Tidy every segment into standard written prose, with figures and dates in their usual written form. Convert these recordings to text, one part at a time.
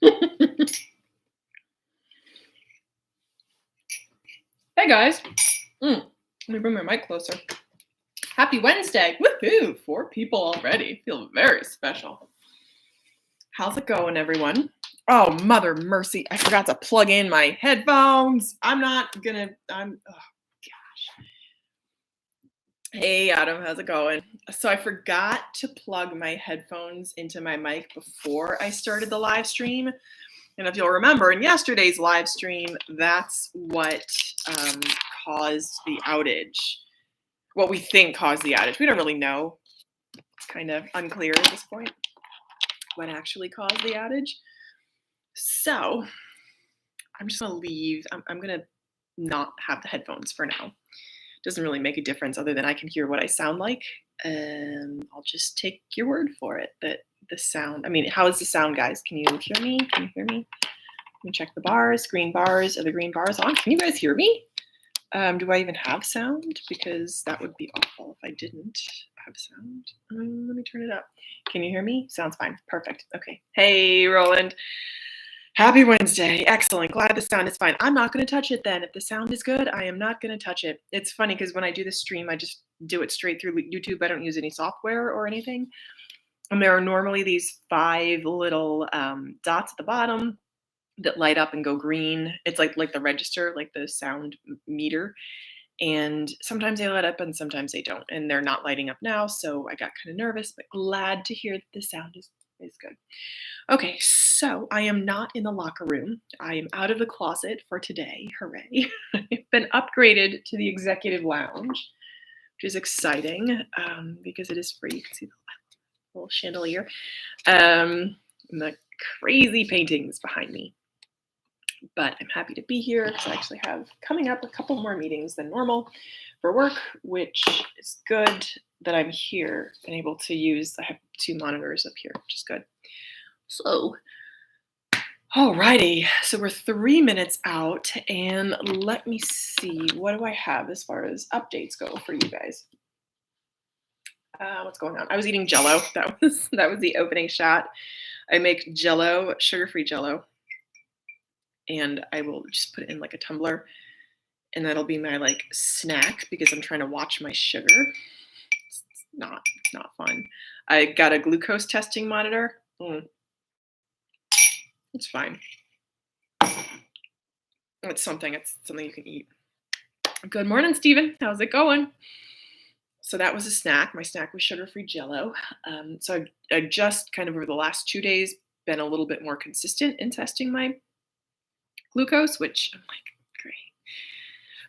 Hey guys. Let me bring my mic closer. Happy Wednesday. Woohoo! 4 people already. Feel very special. How's it going, everyone? Oh, mother mercy. I forgot to plug in my headphones. Oh gosh. Hey Adam, how's it going? So I forgot to plug my headphones into my mic before I started the live stream. And if you'll remember, in yesterday's live stream, that's what caused the outage. What we think caused the outage. We don't really know. It's kind of unclear at this point what actually caused the outage. So I'm just going to leave. I'm going to not have the headphones for now. Doesn't really make a difference other than I can hear what I sound like. I'll just take your word for it that the sound, how is the sound, guys? Can you hear me? Can you hear me? Let me check the bars. Green bars. Are the green bars on? Can you guys hear me? Do I even have sound? Because that would be awful if I didn't have sound. Let me turn it up. Can you hear me? Sounds fine. Perfect. Okay. Hey, Roland. Happy Wednesday. Excellent. Glad the sound is fine. I'm not going to touch it then. If the sound is good, I am not going to touch it. It's funny because when I do the stream, I just do it straight through YouTube. I don't use any software or anything. And there are normally these 5 little dots at the bottom that light up and go green. It's like the register, like the sound meter. And sometimes they light up and sometimes they don't. And they're not lighting up now. So I got kind of nervous, but glad to hear that the sound is good. Okay, so I am not in the locker room. I am out of the closet for today. Hooray. I've been upgraded to the executive lounge, which is exciting because it is free. You can see the little chandelier and the crazy paintings behind me. But I'm happy to be here because I actually have coming up a couple more meetings than normal for work, which is good that I'm here and able to use. I have 2 monitors up here, which is good. So, alrighty. So we're 3 minutes out, and let me see. What do I have as far as updates go for you guys? What's going on? I was eating Jell-O. That was the opening shot. I make Jell-O, sugar-free Jell-O. And I will just put it in like a tumbler, and that'll be my snack because I'm trying to watch my sugar. It's not fun. I got a glucose testing monitor. It's fine. It's something you can eat. Good morning, Stephen. How's it going? So that was a snack. My snack was sugar-free Jell-O. So I just kind of over the last 2 days been a little bit more consistent in testing my glucose, which I'm like, great.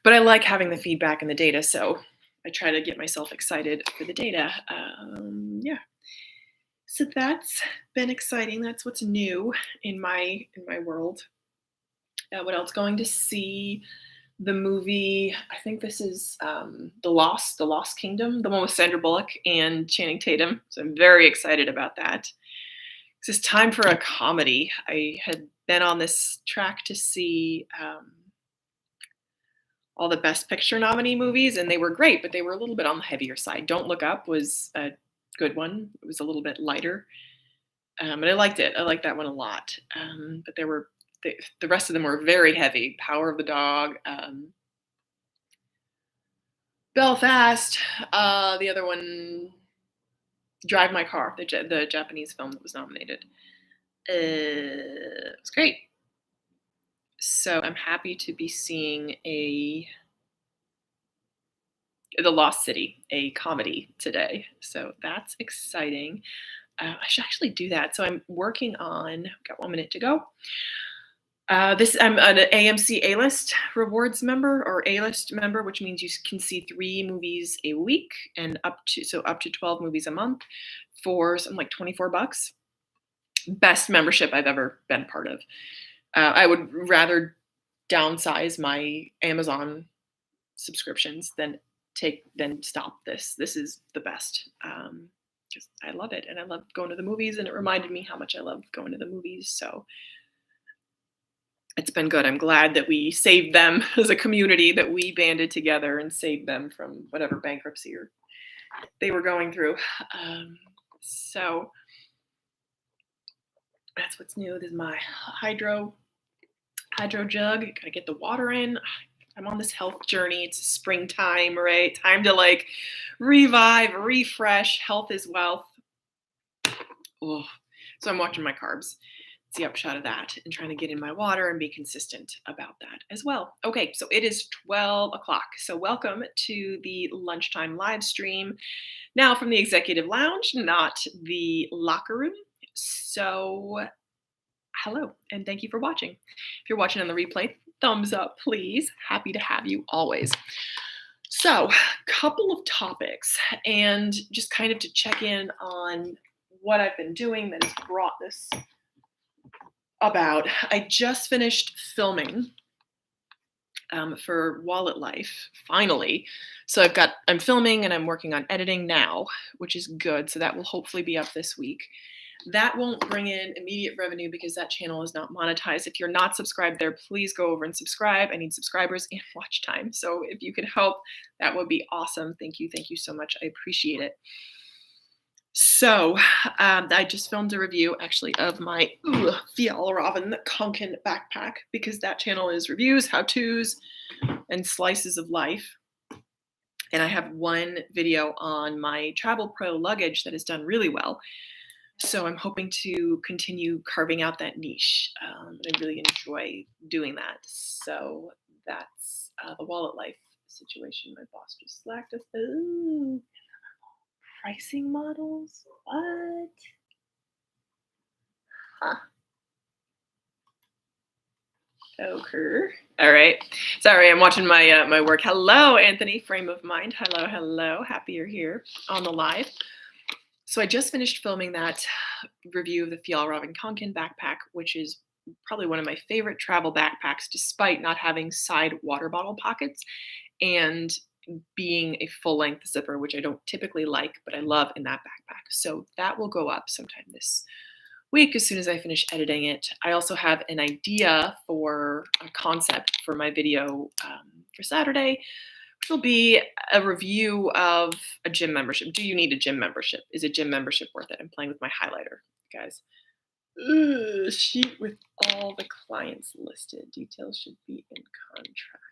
But I like having the feedback and the data, so I try to get myself excited for the data. Yeah. So that's been exciting. That's what's new in my world. What else? Going to see the movie. I think this is The Lost Kingdom, the one with Sandra Bullock and Channing Tatum. So I'm very excited about that. It's time for a comedy. I had been on this track to see all the Best Picture nominee movies, and they were great, but they were a little bit on the heavier side. Don't Look Up was a good one. It was a little bit lighter, but I liked it. I liked that one a lot. But there were the rest of them were very heavy. Power of the Dog, Belfast, the other one, Drive My Car, the Japanese film that was nominated. It was great. So I'm happy to be seeing The Lost City, a comedy today. So that's exciting. I should actually do that. So I'm working on, got 1 minute to go. I'm an AMC A-List rewards member or A-List member, which means you can see 3 movies a week and up to 12 movies a month for something like $24. Best membership I've ever been part of. I would rather downsize my Amazon subscriptions than stop this. This is the best because I love it, and I love going to the movies, and it reminded me how much I love going to the movies. So it's been good. I'm glad that we saved them as a community, that we banded together and saved them from whatever bankruptcy or they were going through. So That's what's new. This is my hydro jug. Gotta get the water in. I'm on this health journey. It's springtime, right? Time to like revive, refresh. Health is wealth. Ugh. So I'm watching my carbs. It's the upshot of that and trying to get in my water and be consistent about that as well. Okay, so it is 12 o'clock. So welcome to the lunchtime live stream. Now from the executive lounge, not the locker room. So hello and thank you for watching. If you're watching on the replay, thumbs up, please. Happy to have you always. So, couple of topics and just kind of to check in on what I've been doing that has brought this about. I just finished filming for Wallet Life, finally. So I'm filming and I'm working on editing now, which is good. So that will hopefully be up this week. That won't bring in immediate revenue because that channel is not monetized. If you're not subscribed there, please go over and subscribe. I need subscribers and watch time. So if you could help, that would be awesome. Thank you. Thank you so much. I appreciate it. So I just filmed a review actually of my Fjallraven Konken backpack because that channel is reviews, how-tos, and slices of life. And I have one video on my Travel Pro luggage that has done really well. So I'm hoping to continue carving out that niche. I really enjoy doing that. So that's the Wallet Life situation. My boss just slacked us. Ooh, pricing models? What? Huh. Okay. All right. Sorry, I'm watching my my work. Hello, Anthony. Frame of Mind. Hello, hello. Happy you're here on the live. So I just finished filming that review of the Fjallraven Konken backpack, which is probably one of my favorite travel backpacks, despite not having side water bottle pockets and being a full-length zipper, which I don't typically like, but I love in that backpack. So that will go up sometime this week as soon as I finish editing it. I also have an idea for a concept for my video for Saturday, which will be a review of a gym membership. Do you need a gym membership? Is a gym membership worth it? I'm playing with my highlighter, guys. Sheet with all the clients listed. Details should be in contract.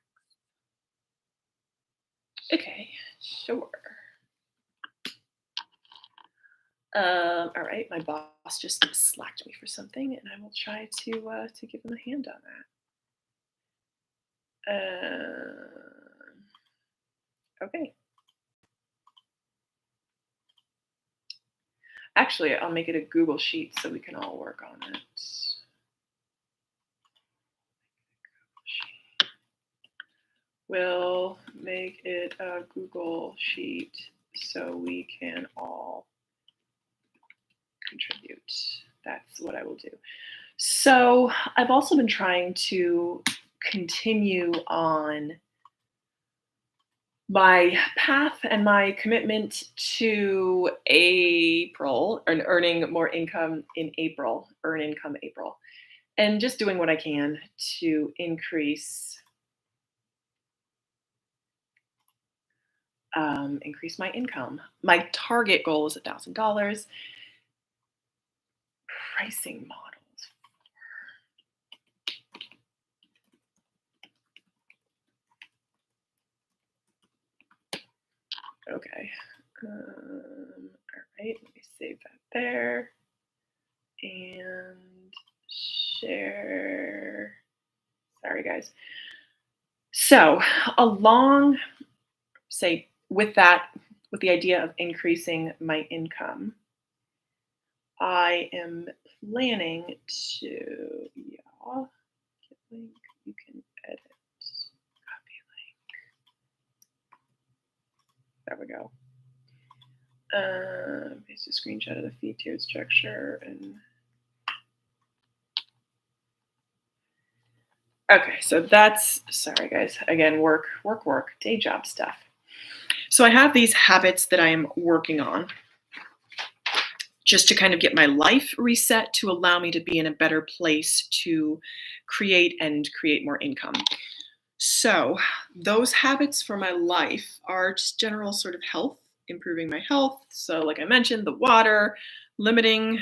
Okay, sure. All right, my boss just slacked me for something, and I will try to give him a hand on that. Okay. Actually, I'll make it a Google Sheet so we can all work on it. We'll make it a Google Sheet so we can all contribute. That's what I will do. So I've also been trying to continue on my path and my commitment to April, and earning more income in April, earn income April, and just doing what I can to increase my income. My target goal is $1,000. Pricing models. Okay. All right, let me save that there and share. Sorry, guys. So along, say, with the idea of increasing my income, I am planning to, get link, you can edit, copy link. There we go. Paste a screenshot of the fee tiered structure and. Okay, so that's, sorry guys, again, work, day job stuff. So I have these habits that I am working on just to kind of get my life reset to allow me to be in a better place to create more income. So those habits for my life are just general sort of health, improving my health. So like I mentioned, the water, limiting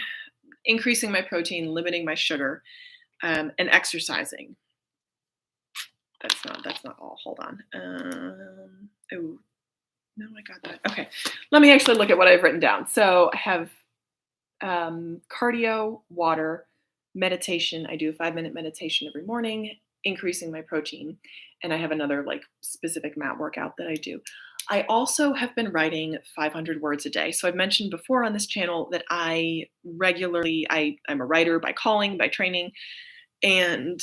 increasing my protein, limiting my sugar, and exercising. That's not all. Hold on. Oh, no, I got that. Okay. Let me actually look at what I've written down. So I have cardio, water, meditation. I do a 5-minute meditation every morning, increasing my protein. And I have another like specific mat workout that I do. I also have been writing 500 words a day. So I've mentioned before on this channel that I'm a writer by calling, by training, and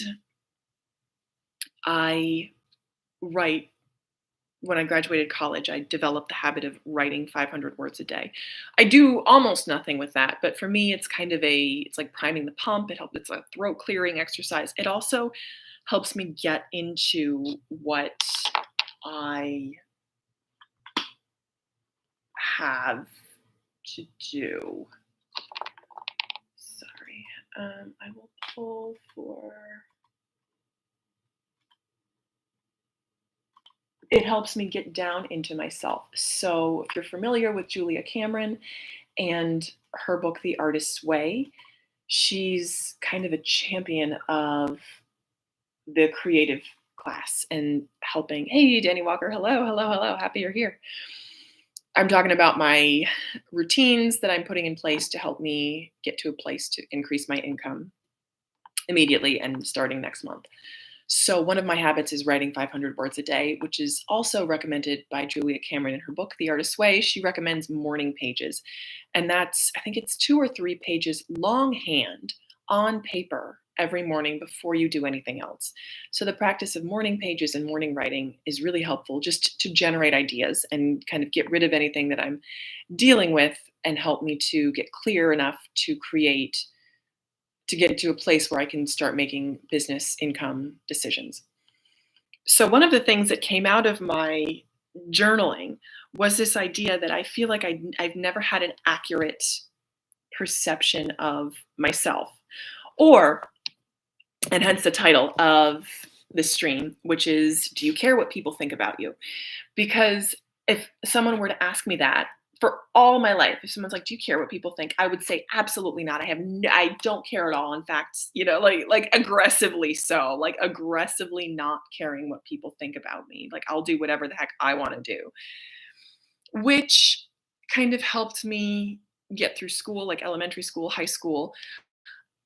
I write. When I graduated college, I developed the habit of writing 500 words a day. I do almost nothing with that, but for me, it's like priming the pump. It's a throat clearing exercise. It also helps me get into what I have to do. Sorry. I will pull for. It helps me get down into myself. So if you're familiar with Julia Cameron and her book, The Artist's Way, she's kind of a champion of the creative class and helping. Hey, Danny Walker. Hello, hello, hello. Happy you're here. I'm talking about my routines that I'm putting in place to help me get to a place to increase my income immediately and starting next month. So one of my habits is writing 500 words a day, which is also recommended by Julia Cameron in her book, The Artist's Way. She recommends morning pages. And I think it's 2 or 3 pages longhand on paper every morning before you do anything else. So the practice of morning pages and morning writing is really helpful just to generate ideas and kind of get rid of anything that I'm dealing with and help me to get clear enough to get into a place where I can start making business income decisions. So one of the things that came out of my journaling was this idea that I feel like I've never had an accurate perception of myself, and hence the title of the stream, which is, do you care what people think about you? Because if someone were to ask me that, for all my life, if someone's like, do you care what people think? I would say, absolutely not. I don't care at all. In fact, like aggressively so, like aggressively not caring what people think about me. Like I'll do whatever the heck I want to do, which kind of helped me get through school, like elementary school, high school,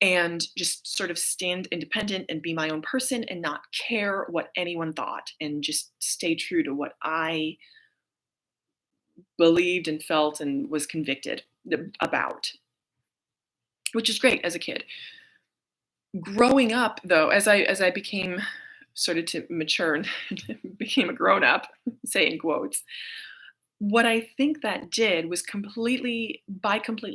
and just sort of stand independent and be my own person and not care what anyone thought and just stay true to what I believed and felt and was convicted about, which is great as a kid. Growing up, though, as I started to mature and became a grown up, say in quotes, what I think that did was completely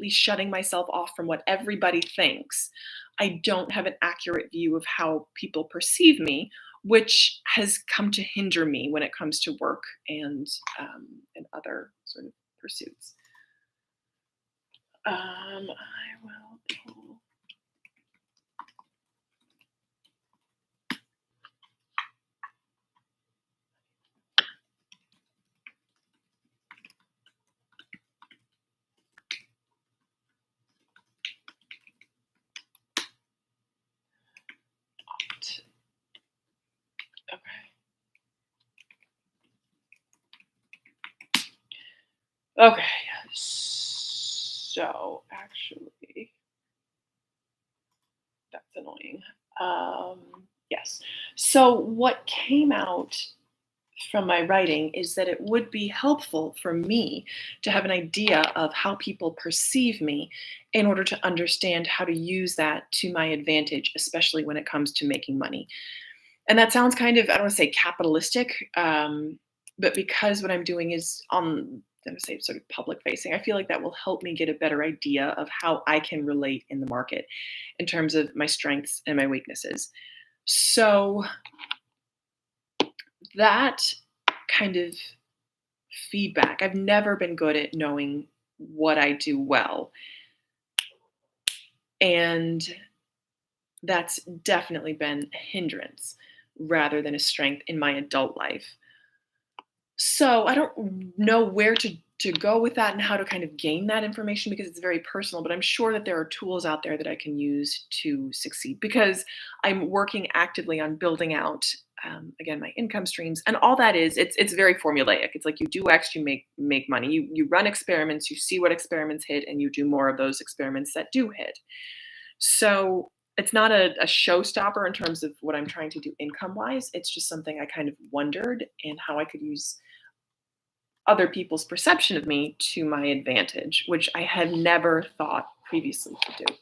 shutting myself off from what everybody thinks, I don't have an accurate view of how people perceive me, which has come to hinder me when it comes to work and other sort of pursuits. I will pull. Okay, so actually, that's annoying. Yes. So what came out from my writing is that it would be helpful for me to have an idea of how people perceive me in order to understand how to use that to my advantage, especially when it comes to making money. And that sounds kind of, I don't want to say capitalistic, but because what I'm doing is I'm going to say sort of public facing, I feel like that will help me get a better idea of how I can relate in the market in terms of my strengths and my weaknesses. So that kind of feedback, I've never been good at knowing what I do well. And that's definitely been a hindrance rather than a strength in my adult life. So I don't know where to to go with that and how to kind of gain that information because it's very personal, but I'm sure that there are tools out there that I can use to succeed because I'm working actively on building out again my income streams and all that is it's very formulaic. It's like you do X, you make money. You run experiments, you see what experiments hit, and you do more of those experiments that do hit. So it's not a showstopper in terms of what I'm trying to do income wise. It's just something I kind of wondered and how I could use other people's perception of me to my advantage, which I had never thought previously to do.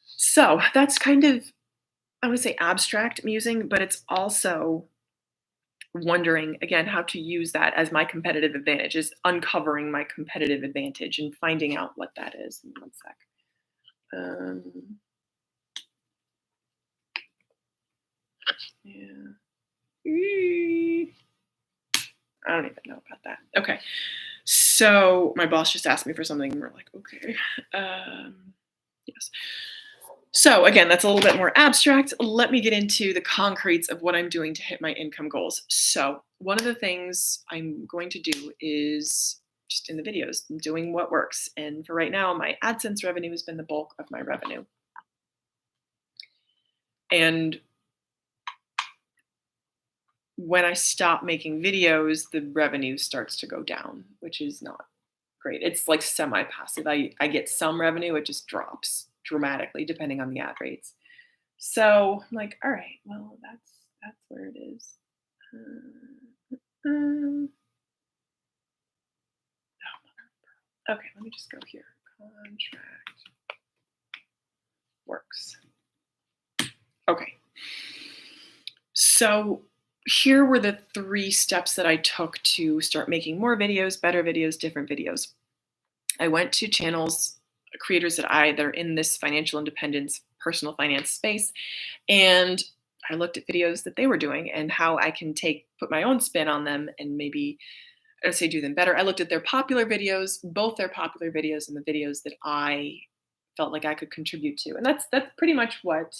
So that's kind of, I would say abstract musing, but it's also wondering again how to use that as my competitive advantage, is uncovering my competitive advantage and finding out what that is. In one sec. Yeah. I don't even know about that. Okay. So my boss just asked me for something and we're like, okay. Yes. So again, that's a little bit more abstract. Let me get into the concretes of what I'm doing to hit my income goals. So one of the things I'm going to do is just in the videos, doing what works. And for right now, my AdSense revenue has been the bulk of my revenue. And when I stop making videos, the revenue starts to go down, which is not great. It's like semi-passive. I get some revenue, it just drops dramatically depending on the ad rates. So I'm like, all right, well, that's where it is. Okay, let me just go here. Contract works. Okay. So here were the 3 steps that I took to start making more videos, better videos, different videos. I went to channels, creators that are in this financial independence, personal finance space, and I looked at videos that they were doing and how I can put my own spin on them and maybe, I don't say do them better. I looked at their popular videos, both their popular videos and the videos that I felt like I could contribute to. And that's pretty much what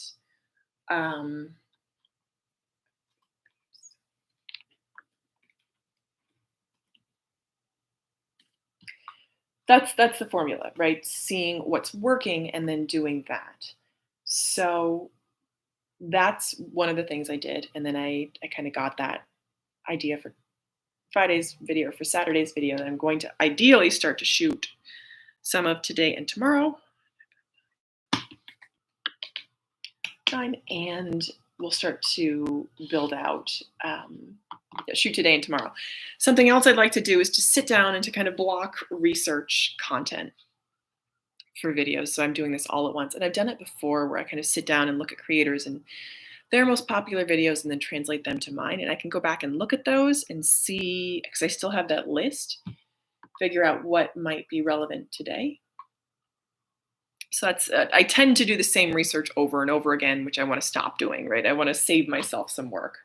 that's the formula, right? Seeing what's working and then doing that. So that's one of the things I did. And then I kind of got that idea for Friday's video, for Saturday's video, that I'm going to ideally start to shoot some of today and tomorrow. And we'll start to build out, shoot today and tomorrow. Something else I'd like to do is to sit down and to kind of block research content for videos. So I'm doing this all at once. And I've done it before where I kind of sit down and look at creators and their most popular videos and then translate them to mine. And I can go back and look at those and see, because I still have that list, figure out what might be relevant today. So that's, I tend to do the same research over and over again, which I want to stop doing, right? I want to save myself some work.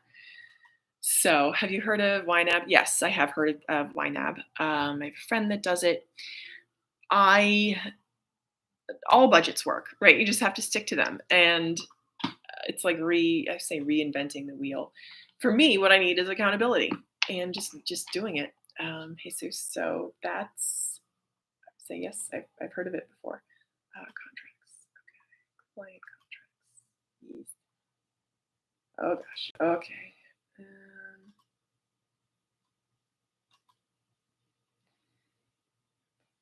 So have you heard of YNAB? Yes, I have heard of YNAB. I have a friend that does it. All budgets work, right? You just have to stick to them. And it's like reinventing the wheel. For me, what I need is accountability and just doing it. Jesus, so that's, say yes, I've heard of it before. Contracts, okay, client contracts. Yes. Oh gosh, okay.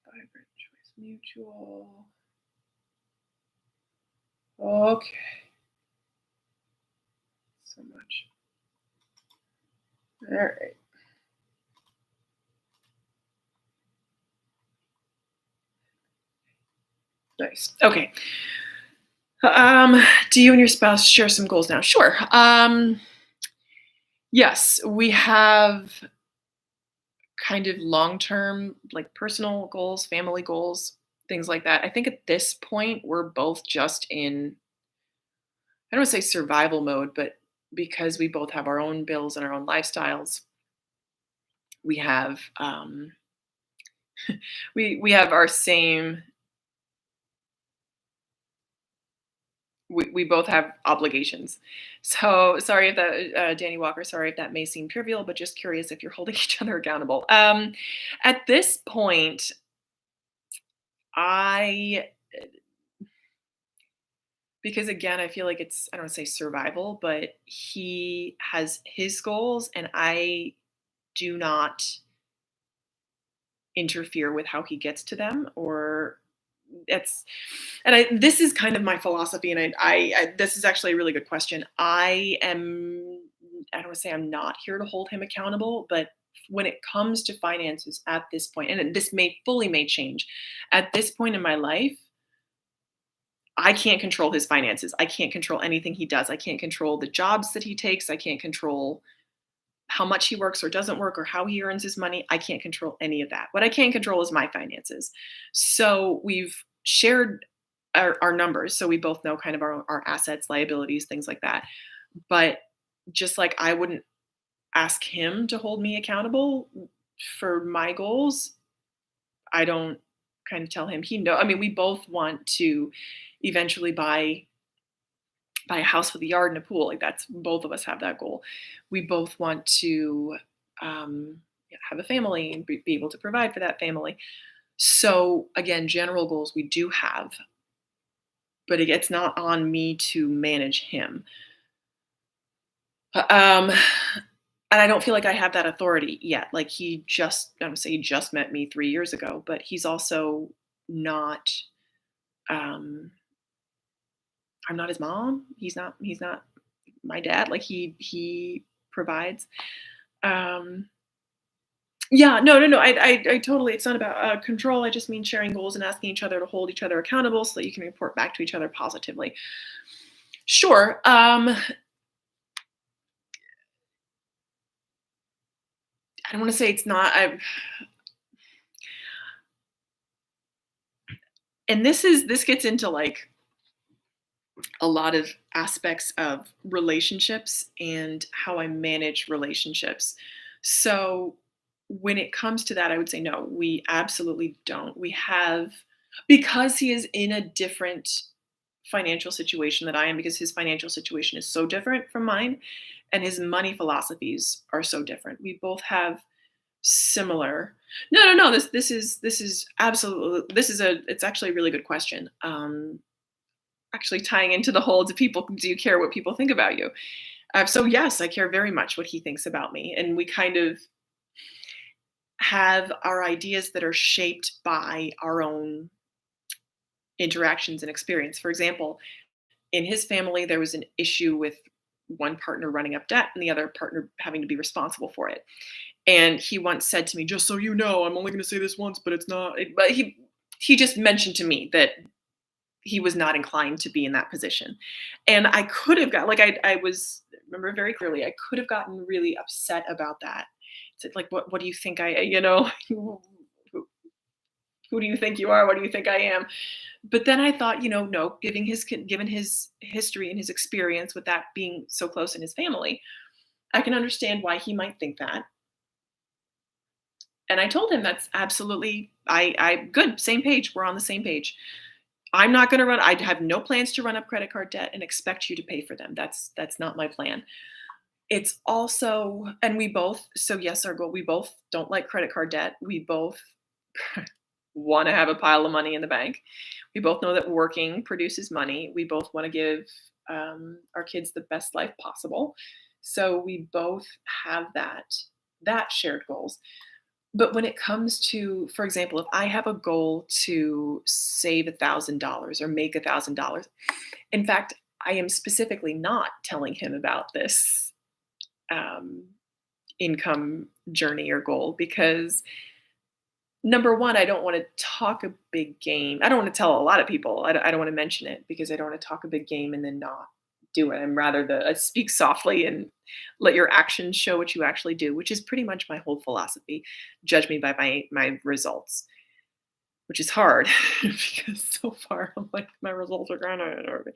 Vibrant Choice Mutual. Okay. So much. All right. Nice. Okay. Do you and your spouse share some goals now? Sure. Yes, we have kind of long-term, like personal goals, family goals, things like that. I think at this point, we're both just in, I don't want to say survival mode, but because we both have our own bills and our own lifestyles, we have we have our same we both have obligations. So sorry if that, Danny Walker, sorry if that may seem trivial, but just curious if you're holding each other accountable. At this point, I, because again, I feel like it's, I don't want to say survival, but he has his goals and I do not interfere with how he gets to them, or it's, and this is kind of my philosophy, and this is actually a really good question. I don't want to say I'm not here to hold him accountable, but when it comes to finances at this point, and this may change, at this point in my life, I can't control his finances. I can't control anything he does. I can't control the jobs that he takes. I can't control how much he works or doesn't work or how he earns his money. I can't control any of that. What I can control is my finances. So we've shared our numbers. So we both know kind of our assets, liabilities, things like that. But just like I wouldn't ask him to hold me accountable for my goals, I don't kind of tell him. I mean, we both want to eventually buy a house with a yard and a pool. Like, that's, both of us have that goal. We both want to have a family and be able to provide for that family. So again, general goals we do have, but it's not on me to manage him. Um, and I don't feel like I have that authority yet. Like, I would say he just met me 3 years ago, but he's also not. Um, I'm not his mom. He's not my dad. Like, he provides. Um, yeah, no, no, no. I totally. It's not about control. I just mean sharing goals and asking each other to hold each other accountable, so that you can report back to each other positively. Sure. I don't want to say it's not. And this gets into like a lot of aspects of relationships and how I manage relationships. So when it comes to that, I would say no, we absolutely don't. We have, because he is in a different financial situation that I am, because his financial situation is so different from mine and his money philosophies are so different. We both have similar. No, no, no. This is absolutely, it's actually a really good question. Actually tying into the whole, do you care what people think about you? So yes, I care very much what he thinks about me, and we kind of have our ideas that are shaped by our own interactions and experience. For example, in his family there was an issue with one partner running up debt and the other partner having to be responsible for it. And he once said to me, just so you know, I'm only going to say this once, but it's not, but he just mentioned to me that he was not inclined to be in that position. And I could have got, like, remember very clearly, I could have gotten really upset about that. It's like, what do you think who do you think you are? What do you think I am? But then I thought, no, given his history and his experience with that being so close in his family, I can understand why he might think that. And I told him that's absolutely, I good, same page. We're on the same page. I'm not going to run. I have no plans to run up credit card debt and expect you to pay for them. That's not my plan. It's also, and we both, so yes, our goal, we both don't like credit card debt. We both want to have a pile of money in the bank. We both know that working produces money. We both want to give our kids the best life possible. So we both have that shared goals. But when it comes to, for example, if I have a goal to save $1,000 or make $1,000, in fact, I am specifically not telling him about this um, income journey or goal, because number one, I don't want to talk a big game. I don't want to tell a lot of people. I don't want to mention it because I don't want to talk a big game and then not do it. I'm rather speak softly and let your actions show what you actually do, which is pretty much my whole philosophy. Judge me by my results, which is hard because so far I'm like, my results are kind of,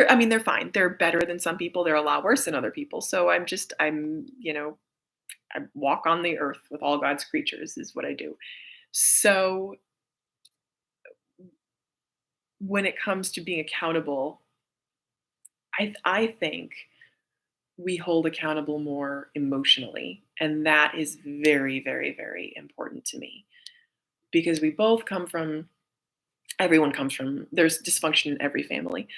I mean, they're fine. They're better than some people. They're a lot worse than other people. So I walk on the earth with all God's creatures is what I do. So when it comes to being accountable, I think we hold accountable more emotionally, and that is very, very, very important to me because we both come from everyone comes from there's dysfunction in every family.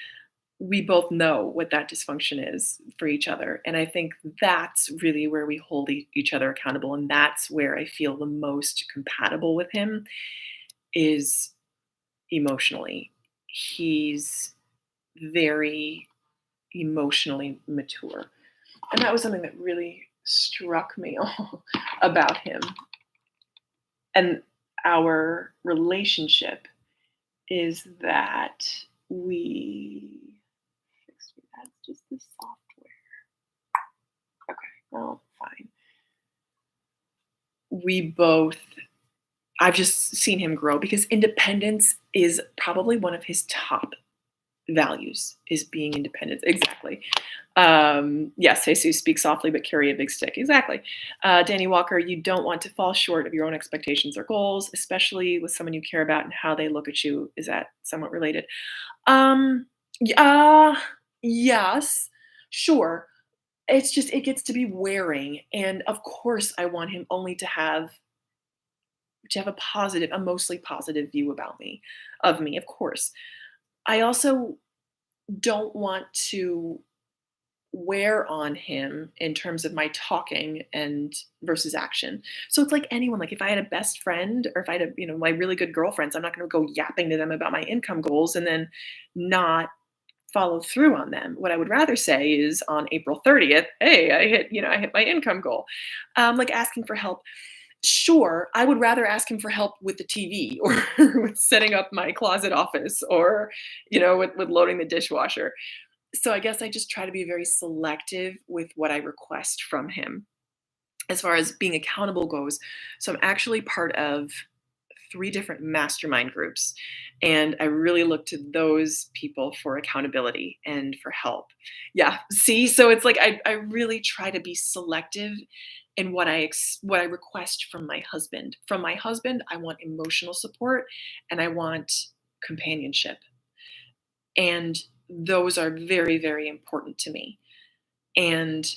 We both know what that dysfunction is for each other, and I think that's really where we hold each other accountable, and that's where I feel the most compatible with him is emotionally. He's very emotionally mature. And that was something that really struck me about him. And our relationship is that we fixed me. That's just the software. Okay, well, fine. We both I've just seen him grow because independence is probably one of his top values is being independent. Exactly. Yes, Jesus, speak softly but carry a big stick. Exactly. Danny Walker, you don't want to fall short of your own expectations or goals, especially with someone you care about and how they look at you. Is that somewhat related? Um, uh, yes, sure. It's just, it gets to be wearing. And of course, I want him only to have a positive, a mostly positive view about me, of me, of course. I also don't want to wear on him in terms of my talking and versus action. So it's like anyone, like if I had a best friend or if I had a, my really good girlfriends, I'm not going to go yapping to them about my income goals and then not follow through on them. What I would rather say is on April 30th, hey, I hit my income goal. Like asking for help. Sure, I would rather ask him for help with the TV or with setting up my closet office or, with loading the dishwasher. So I guess I just try to be very selective with what I request from him as far as being accountable goes. So I'm actually part of three different mastermind groups, and I really look to those people for accountability and for help. Yeah, see, so it's like I really try to be selective in what I request from my husband. From my husband, I want emotional support and I want companionship. And those are very, very important to me. And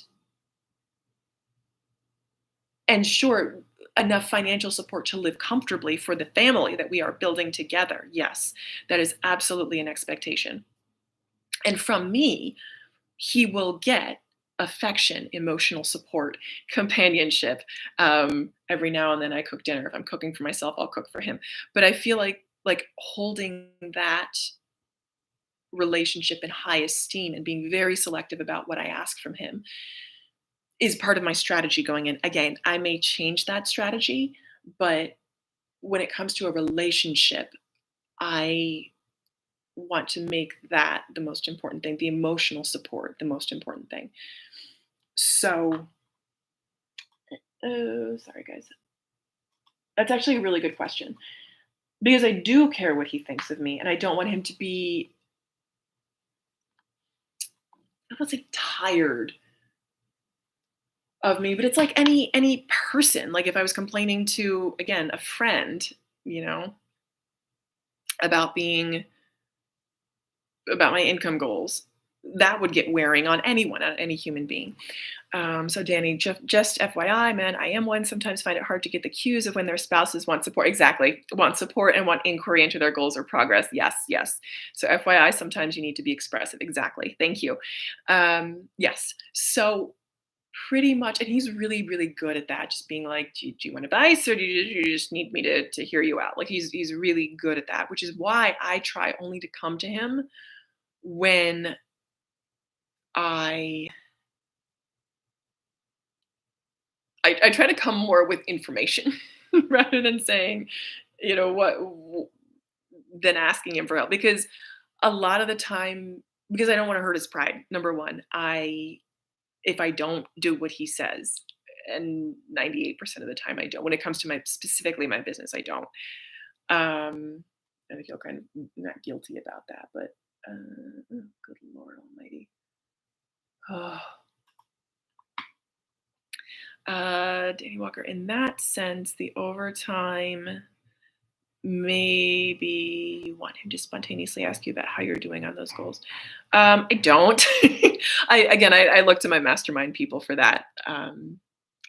and sure, enough financial support to live comfortably for the family that we are building together. Yes, that is absolutely an expectation. And from me, he will get affection, emotional support, companionship. Every now and then I cook dinner. If I'm cooking for myself, I'll cook for him. But I feel like holding that relationship in high esteem and being very selective about what I ask from him is part of my strategy going in. Again, I may change that strategy, but when it comes to a relationship, I want to make that the most important thing, the emotional support, the most important thing. So, oh, sorry, guys. That's actually a really good question because I do care what he thinks of me, and I don't want him to be, I don't want to say tired of me, but it's like any person. Like if I was complaining to again a friend, you know, about being about my income goals, that would get wearing on anyone, on any human being. So Danny, just FYI, man, I am one. Sometimes find it hard to get the cues of when their spouses want support. Exactly, want support and want inquiry into their goals or progress. Yes, yes. So FYI, sometimes you need to be expressive. Exactly. Thank you. Yes. So pretty much, and he's really, really good at that. Just being like, do you want advice, or you just need me to hear you out? Like he's really good at that, which is why I try only to come to him when I I try to come more with information rather than saying, than asking him for help because a lot of the time, because I don't want to hurt his pride. Number one, if I don't do what he says, and 98% of the time I don't. When it comes to my specifically my business, I don't. And I feel kind of not guilty about that, but good Lord Almighty. Oh, Danny Walker, in that sense, the overtime Maybe you want him to spontaneously ask you about how you're doing on those goals. I don't. I look to my mastermind people for that. And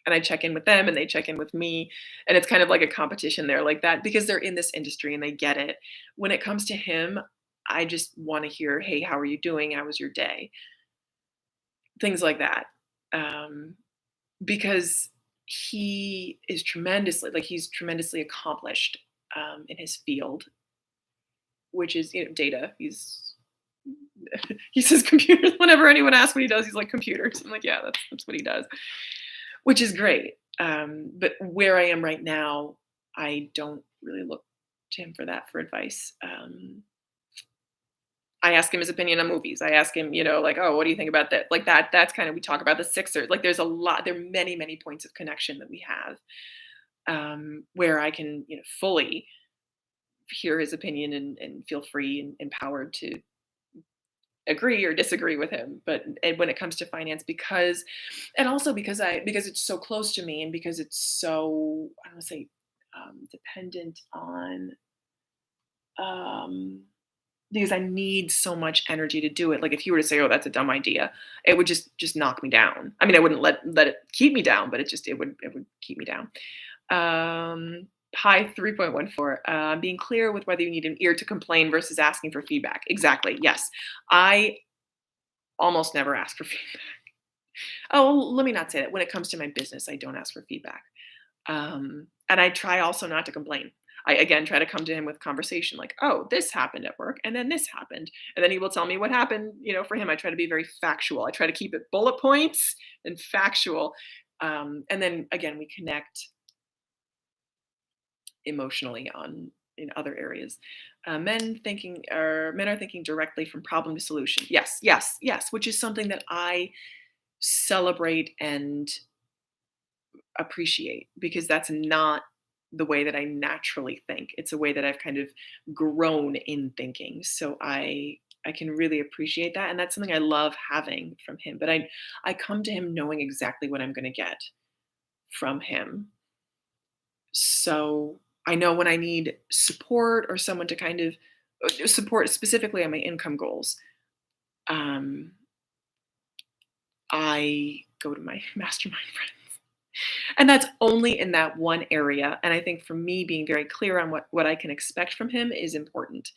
I check in with them and they check in with me. And it's kind of like a competition there like that because they're in this industry and they get it. When it comes to him, I just want to hear, hey, how are you doing? How was your day? Things like that. Um, because he's tremendously accomplished in his field, which is, data. He says computers. Whenever anyone asks what he does, he's like computers. I'm like, yeah, that's what he does, which is great. But where I am right now, I don't really look to him for advice. I ask him his opinion on movies. I ask him, like, oh, what do you think about that? Like that. That's kind of we talk about the Sixers. Like, there's a lot. There are many, many points of connection that we have where I can, fully hear his opinion and feel free and empowered to agree or disagree with him. But when it comes to finance, and also because it's so close to me, and because it's so I don't want to say dependent on um, because I need so much energy to do it. Like if you were to say, "Oh, that's a dumb idea," it would just knock me down. I mean, I wouldn't let it keep me down, but it would keep me down. Pi 3.14. Being clear with whether you need an ear to complain versus asking for feedback. Exactly. Yes. I almost never ask for feedback. Oh, well, let me not say that. When it comes to my business, I don't ask for feedback. And I try also not to complain. I again try to come to him with conversation like, oh, this happened at work, and then this happened. And then he will tell me what happened, for him. I try to be very factual. I try to keep it bullet points and factual. And then again, we connect emotionally on in other areas. Men are thinking directly from problem to solution. Yes, yes, yes, which is something that I celebrate and appreciate because that's not the way that I naturally think. It's a way that I've kind of grown in thinking. So I can really appreciate that, and that's something I love having from him. But I come to him knowing exactly what I'm going to get from him. So I know when I need support or someone to kind of support specifically on my income goals. Um, I go to my mastermind friends. And that's only in that one area. And I think for me, being very clear on what I can expect from him is important.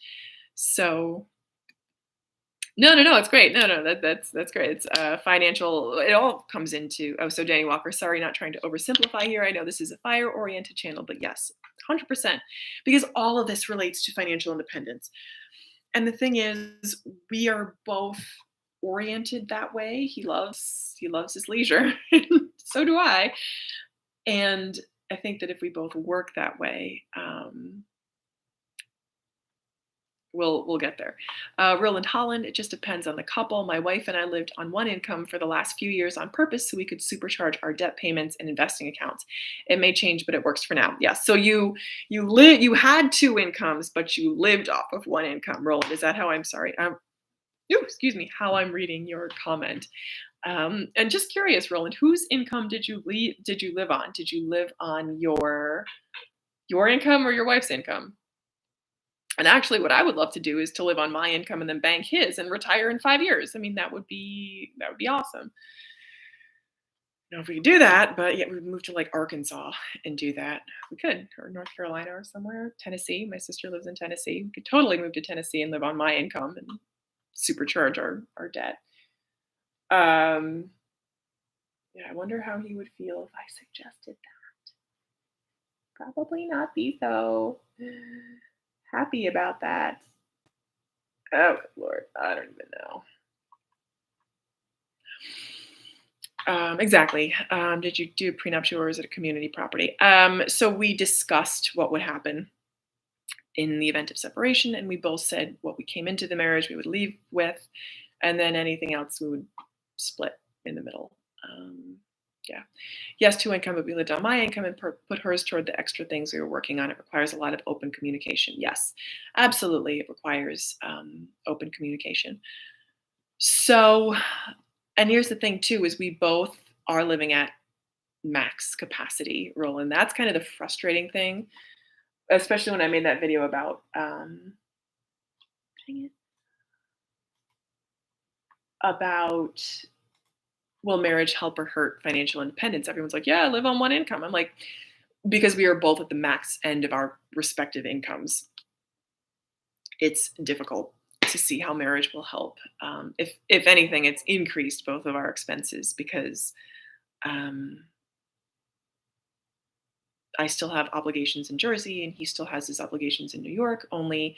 So no, no, no, it's great. No, no, that's great. It's financial. It all comes into. Oh, so Danny Walker. Sorry, not trying to oversimplify here. I know this is a fire-oriented channel, but yes, 100%, because all of this relates to financial independence. And the thing is, we are both oriented that way. He loves his leisure. So do I. And I think that if we both work that way, we'll get there. Roland Holland, it just depends on the couple. My wife and I lived on one income for the last few years on purpose so we could supercharge our debt payments and investing accounts. It may change, but it works for now. Yes. So you had two incomes, but you lived off of one income. Roland, is that how I'm sorry? Excuse me, how I'm reading your comment. And just curious, Roland, whose income did you live on? Did you live on your income or your wife's income? And actually, what I would love to do is to live on my income and then bank his and retire in 5 years. I mean, that would be awesome. Now, if we could do that, but yet we would move to like Arkansas and do that. We could, or North Carolina or somewhere. Tennessee. My sister lives in Tennessee. We could totally move to Tennessee and live on my income and supercharge our debt. Um, yeah, I wonder how he would feel if I suggested that. Probably not be so happy about that. Oh, good Lord. I don't even know. Exactly. Did you do prenuptial or is it a community property? So we discussed what would happen in the event of separation, and we both said what we came into the marriage we would leave with, and then anything else we would split in the middle. Yeah. Yes, two income, but we lived on my income and put hers toward the extra things we were working on. It requires a lot of open communication. Yes, absolutely. It requires open communication. So, and here's the thing too, is we both are living at max capacity, Roland. That's kind of the frustrating thing. especially when I made that video about, dang it, about will marriage help or hurt financial independence? Everyone's like, yeah, live on one income. I'm like, because we are both at the max end of our respective incomes, it's difficult to see how marriage will help. If anything, it's increased both of our expenses because um, I still have obligations in Jersey and he still has his obligations in New York. Only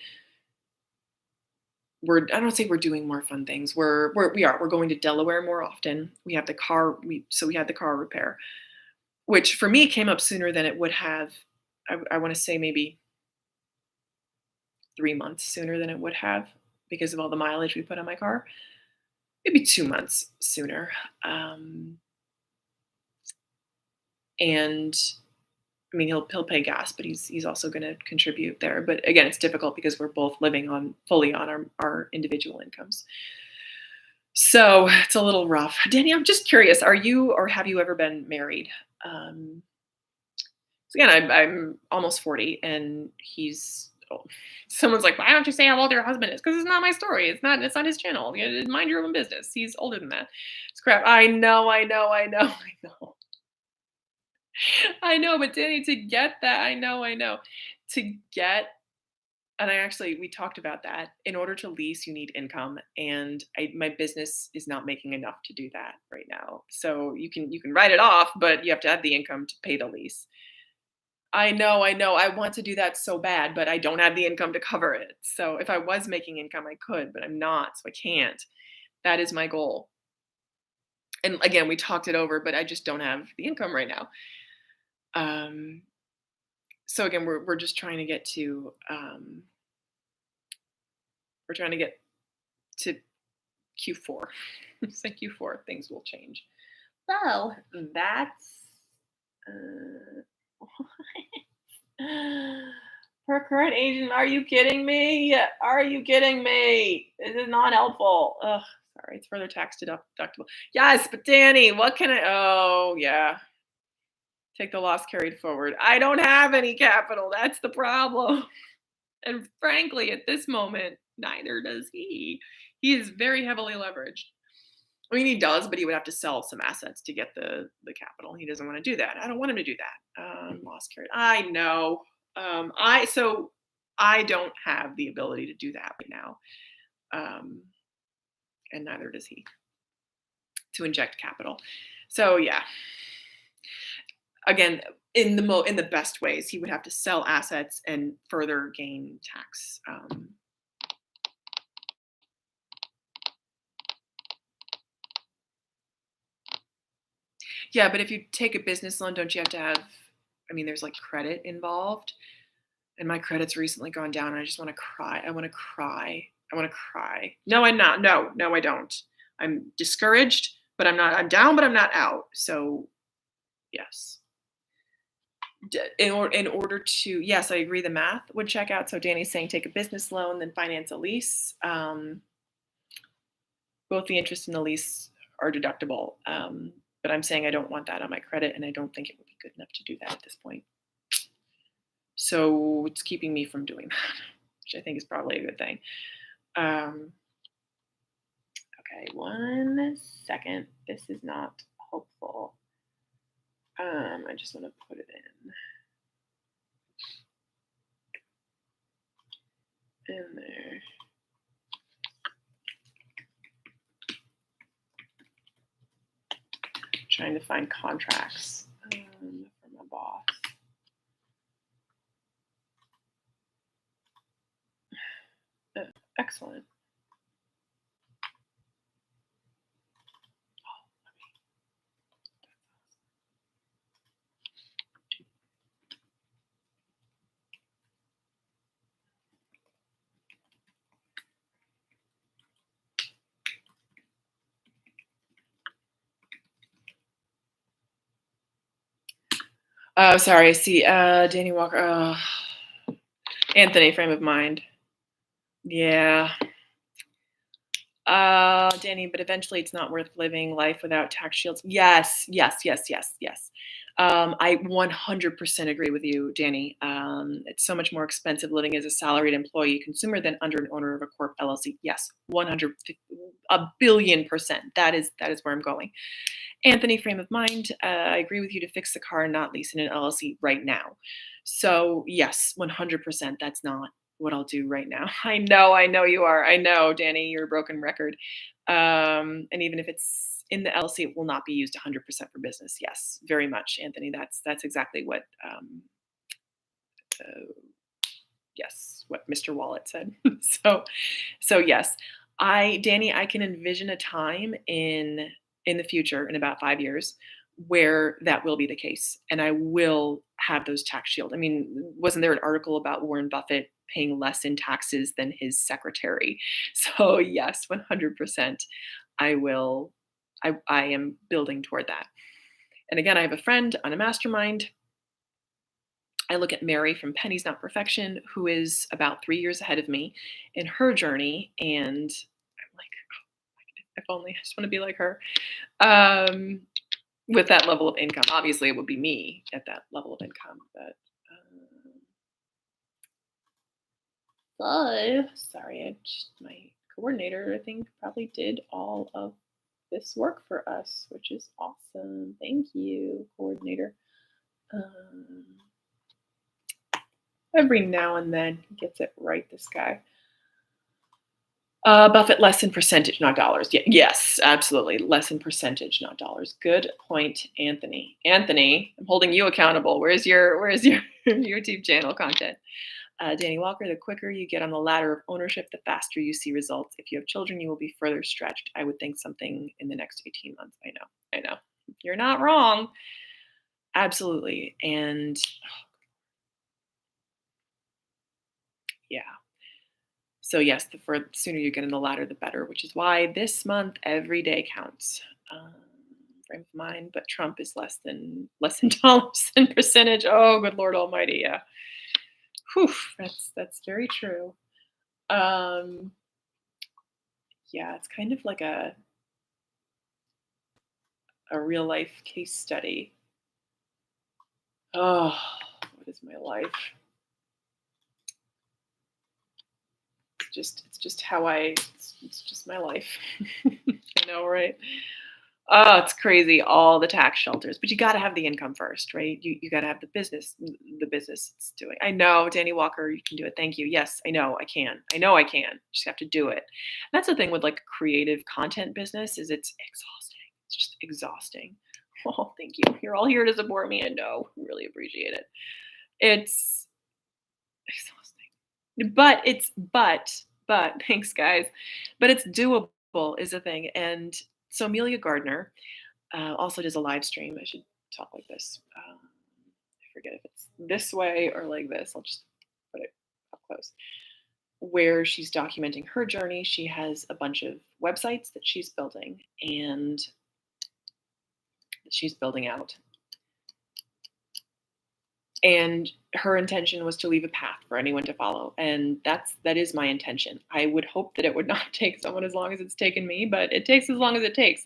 I don't say we're doing more fun things. We're going to Delaware more often. We have the car. We had the car repair, which for me came up sooner than it would have. I want to say maybe 3 months sooner than it would have because of all the mileage we put on my car. Maybe 2 months sooner. And I mean, he'll pay gas, but he's also going to contribute there. But again, it's difficult because we're both living fully on our individual incomes. So it's a little rough. Danny, I'm just curious, are you or have you ever been married? So again, I'm almost 40 and someone's like, why don't you say how old your husband is? Because it's not my story. It's not his channel. Mind your own business. He's older than that. It's crap. I know. I know, but Danny, to get that, I know. To get And we talked about that. In order to lease, you need income, and my business is not making enough to do that right now. So you can write it off, but you have to have the income to pay the lease. I know. I want to do that so bad, but I don't have the income to cover it. So if I was making income, I could, but I'm not, so I can't. That is my goal. And again, we talked it over, but I just don't have the income right now. So again, we're just trying to get to we're trying to get to Q4. So Q4, things will change. Well, that's per current agent. Are you kidding me? Are you kidding me? This is not helpful. Ugh, sorry, it's further tax deductible. Yes, but Danny, what can I? Oh, yeah. Take the loss carried forward. I don't have any capital. That's the problem. And frankly, at this moment, neither does he. He is very heavily leveraged. I mean, he does, but he would have to sell some assets to get the capital. He doesn't want to do that. I don't want him to do that. Loss carried. I know. I don't have the ability to do that right now, and neither does he, to inject capital. So yeah. Again, in the best ways, he would have to sell assets and further gain tax. Yeah, but if you take a business loan, don't you have to have? I mean, there's like credit involved, and my credit's recently gone down, and I just want to cry. I want to cry. No, I'm not. No, I don't. I'm discouraged, but I'm not. I'm down, but I'm not out. So, yes. In order to, yes, I agree. The math would check out. So Danny's saying take a business loan, then finance a lease. Both the interest and the lease are deductible. But I'm saying I don't want that on my credit, and I don't think it would be good enough to do that at this point. So it's keeping me from doing that, which I think is probably a good thing. Okay, 1 second. This is not helpful. I just want to put it in there. Trying to find contracts for my boss. Excellent. Oh, sorry. I see. Danny Walker. Anthony, frame of mind. Yeah. Danny, but eventually it's not worth living life without tax shields. Yes, yes, yes, yes, yes. I 100% agree with you, Danny. It's so much more expensive living as a salaried employee consumer than under an owner of a corp LLC. Yes, 100, a billion percent. That is where I'm going. Anthony, frame of mind. I agree with you to fix the car and not lease in an LLC right now. So yes, 100%. That's not what I'll do right now. I know you are. I know, Danny, you're a broken record. And even if it's in the LLC, it will not be used 100% for business. Yes, very much, Anthony. That's exactly what uh, yes, what Mr. Wallet said. so so yes, Danny, I can envision a time in the future, in about 5 years, where that will be the case, and I will have those tax shield. I mean, wasn't there an article about Warren Buffett paying less in taxes than his secretary? So yes, 100%, I will. I am building toward that. And again, I have a friend on a mastermind. I look at Mary from Pennies Not Perfection, who is about 3 years ahead of me in her journey. And I'm like, if only I just want to be like her um, with that level of income. Obviously, it would be me at that level of income. But sorry, my coordinator, I think, probably did all of this work for us, which is awesome. Thank you, coordinator. Um, every now and then he gets it right, this guy. Buffett, less in percentage, not dollars. Yes, absolutely. Less in percentage, not dollars. Good point, Anthony. Anthony, I'm holding you accountable. Where's your YouTube channel content? Danny Walker, the quicker you get on the ladder of ownership, the faster you see results. If you have children, you will be further stretched. I would think something in the next 18 months. I know. You're not wrong. Absolutely. And yeah. So yes, the sooner you get in the ladder, the better. Which is why this month every day counts. Um, Frame of mind, but Trump is less than dollars than percentage. Oh, good Lord Almighty, yeah. Whew, that's very true. Um, yeah, it's kind of like a real life case study. Oh, what is my life? It's just how it's just my life. I know, right? Oh, it's crazy, all the tax shelters, but you gotta have the income first, right? You gotta have the business it's doing. I know, Danny Walker, you can do it. Thank you. Yes, I know I can. I know I can. Just have to do it. That's the thing with like creative content business is it's exhausting. It's just exhausting. Oh, thank you. You're all here to support me. I know. Really appreciate it. It's exhausting. But thanks guys. But it's doable is the thing. And so Amelia Gardner also does a live stream. I should talk like this. I forget if it's this way or like this. I'll just put it up close. Where she's documenting her journey. She has a bunch of websites that she's building and she's building out. And her intention was to leave a path for anyone to follow. And that is my intention. I would hope that it would not take someone as long as it's taken me, but it takes as long as it takes.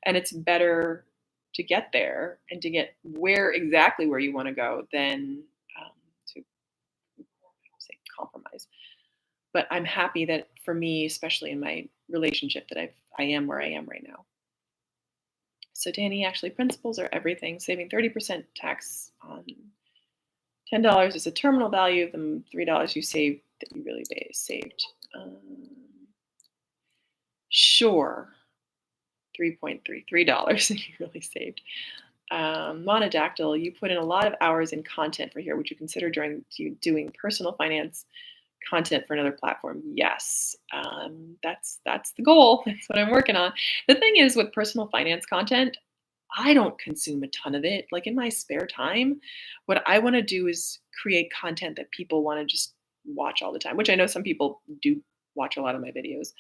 And it's better to get there and to get exactly where you want to go than to say compromise. But I'm happy that for me, especially in my relationship, that I am where I am right now. So Danny, actually principles are everything. Saving 30% tax on $10 is a terminal value of the $3 you saved that you really saved. Sure, $3.33 that you really saved. Monodactyl, you put in a lot of hours in content for here. Would you consider doing personal finance content for another platform? Yes, that's the goal. That's what I'm working on. The thing is with personal finance content, I don't consume a ton of it. Like in my spare time, what I want to do is create content that people want to just watch all the time, which I know some people do watch a lot of my videos.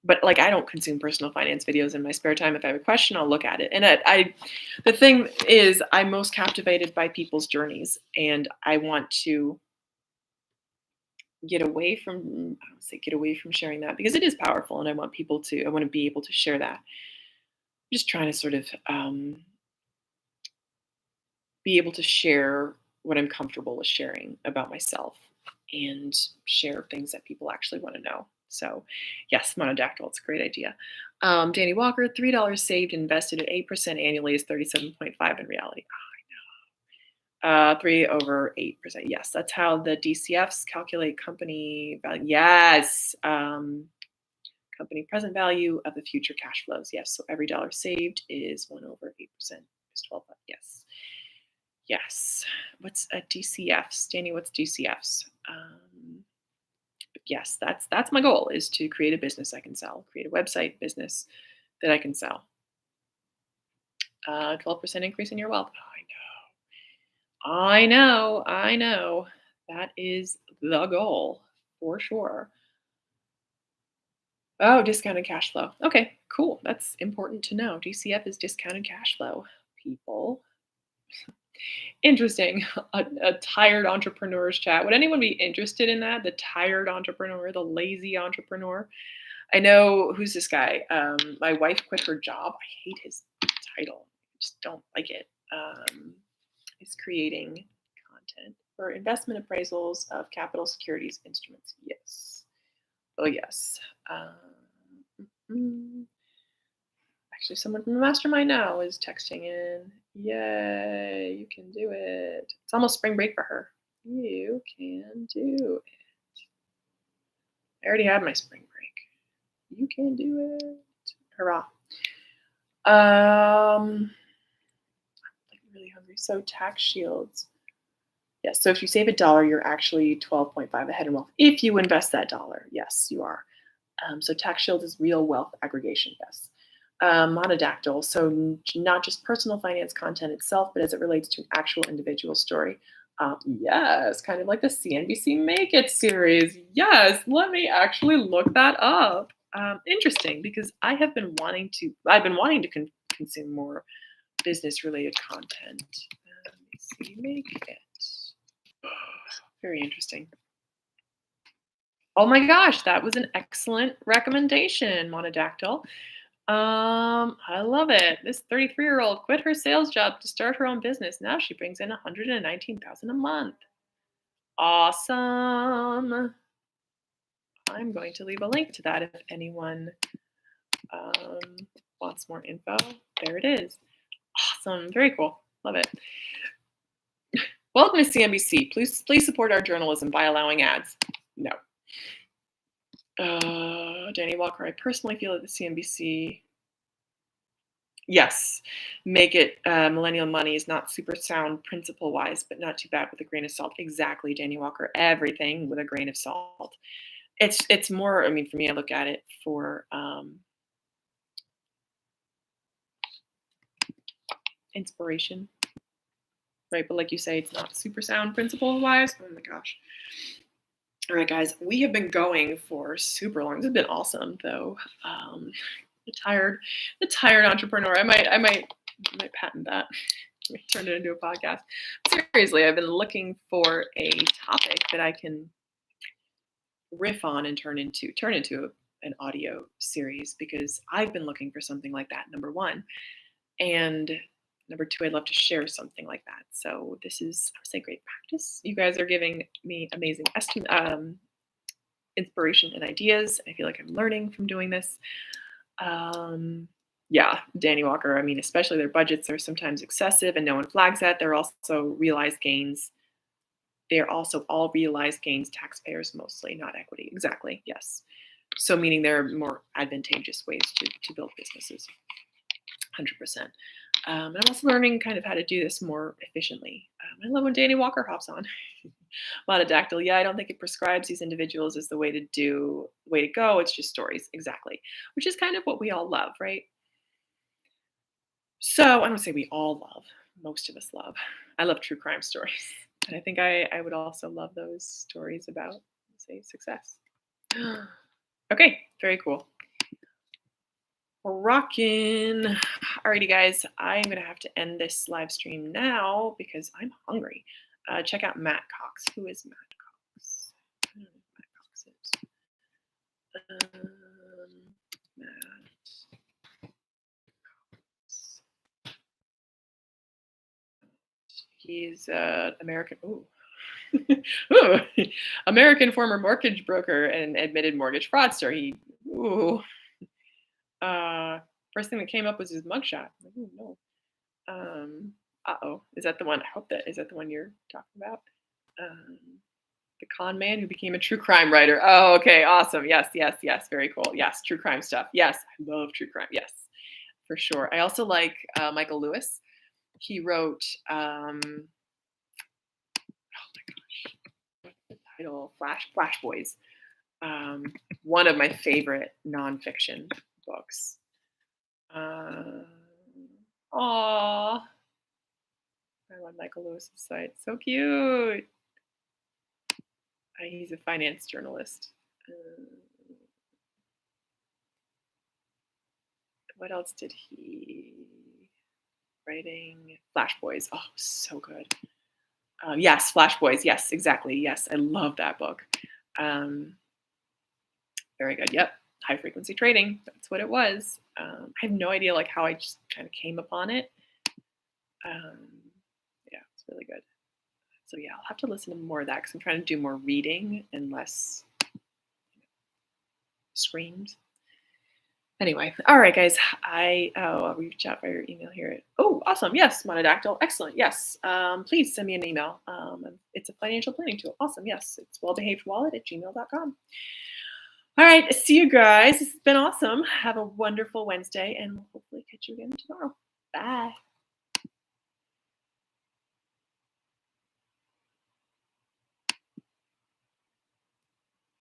But like I don't consume personal finance videos in my spare time. If I have a question, I'll look at it. And the thing is, I'm most captivated by people's journeys, and I want to get away from, I don't say get away from sharing that because it is powerful and I want to be able to share that. Just trying to sort of be able to share what I'm comfortable with sharing about myself and share things that people actually want to know. So, yes, monodactyl, it's a great idea. Danny Walker, $3 saved invested at 8% annually is 37.5 in reality. 3 over 8%. Yes, that's how the DCFs calculate company value. Yes. Company present value of the future cash flows. Yes. So every dollar saved is 1 over 8% is 12. Yes. Yes. What's a DCFs? Danny, what's DCFs? Yes, that's my goal is to create a business I can sell, create a website business that I can sell. 12% increase in your wealth. Oh, I know. That is the goal for sure. Oh, discounted cash flow. Okay, cool. That's important to know. DCF is discounted cash flow. People. Interesting. A tired entrepreneur's chat. Would anyone be interested in that? The tired entrepreneur, the lazy entrepreneur. I know who's this guy. My wife quit her job. I hate his title. I just don't like it. Is creating content for investment appraisals of capital securities instruments. Yes. Oh yes. Actually, someone from the mastermind now is texting in. Yay, you can do it. It's almost spring break for her. You can do it. I already had my spring break. You can do it. Hurrah. I'm really hungry. So tax shields. Yes. So if you save $1, you're actually 12.5 ahead in wealth. If you invest that dollar, yes, you are. So tax shield is real wealth aggregation. Yes. Monodactyl. So not just personal finance content itself, but as it relates to an actual individual story. Yes, kind of like the CNBC Make It series. Yes, let me actually look that up. Interesting, because I've been wanting to consume more business related content. Let me see, Make It. Very interesting. Oh my gosh, that was an excellent recommendation, Monodactyl. I love it. This 33-year-old quit her sales job to start her own business. Now she brings in 119,000 a month. Awesome. I'm going to leave a link to that if anyone wants more info. There it is. Awesome. Very cool. Love it. Welcome to CNBC. Please support our journalism by allowing ads. No. Danny Walker, I personally feel that the CNBC, yes, Make It Millennial Money is not super sound principle wise, but not too bad with a grain of salt. Exactly, Danny Walker. Everything with a grain of salt. It's more. I mean, for me, I look at it for inspiration, right? But like you say, it's not super sound principle wise. Oh my gosh. All right, guys, we have been going for super long. This has been awesome, though. The tired entrepreneur. I might patent that. Turn it into a podcast. Seriously, I've been looking for a topic that I can riff on and turn into an audio series because I've been looking for something like that. Number one, and number two, I'd love to share something like that. So this is, I would say, great practice. You guys are giving me amazing inspiration and ideas. I feel like I'm learning from doing this. Yeah, Danny Walker. I mean, especially their budgets are sometimes excessive and no one flags that. They're also realized gains. They're also all realized gains taxpayers mostly, not equity. Exactly. Yes. So meaning there are more advantageous ways to build businesses. 100%. And I'm also learning kind of how to do this more efficiently. I love when Danny Walker hops on. Monodactyl. Yeah, I don't think it prescribes these individuals as the way to go. It's just stories. Exactly. Which is kind of what we all love, right? So I don't say we all love. Most of us love. I love true crime stories. And I think I would also love those stories about, say, success. Okay, very cool. We're rocking. Alrighty, guys, I'm going to have to end this live stream now because I'm hungry. Check out Matt Cox. Who is Matt Cox? Matt. He's American. Ooh. Ooh. American former mortgage broker and admitted mortgage fraudster. First thing that came up was his mugshot. Like, ooh, no. Is that the one? I hope that is that the one you're talking about. The con man who became a true crime writer. Oh, okay, awesome. Yes, yes, yes. Very cool. Yes, true crime stuff. Yes, I love true crime. Yes, for sure. I also like Michael Lewis. He wrote, oh my gosh, what's the title? Flash Boys. One of my favorite nonfiction books. Aw. I'm on Michael Lewis's site. So cute. He's a finance journalist. What else did he writing? Flash Boys. Oh, so good. Yes, Flash Boys. Yes, exactly. Yes, I love that book. Very good. Yep. High frequency trading. That's what it was. I have no idea like how I just kind of came upon it. Yeah, it's really good. So yeah, I'll have to listen to more of that because I'm trying to do more reading and less screams. Anyway, all right, guys. I'll reach out by your email here. Oh, awesome. Yes, Monodactyl. Excellent. Yes. Please send me an email. It's a financial planning tool. Awesome. Yes. It's wellbehavedwallet@gmail.com. All right. See you guys. This has been awesome. Have a wonderful Wednesday, and we'll hopefully catch you again tomorrow. Bye.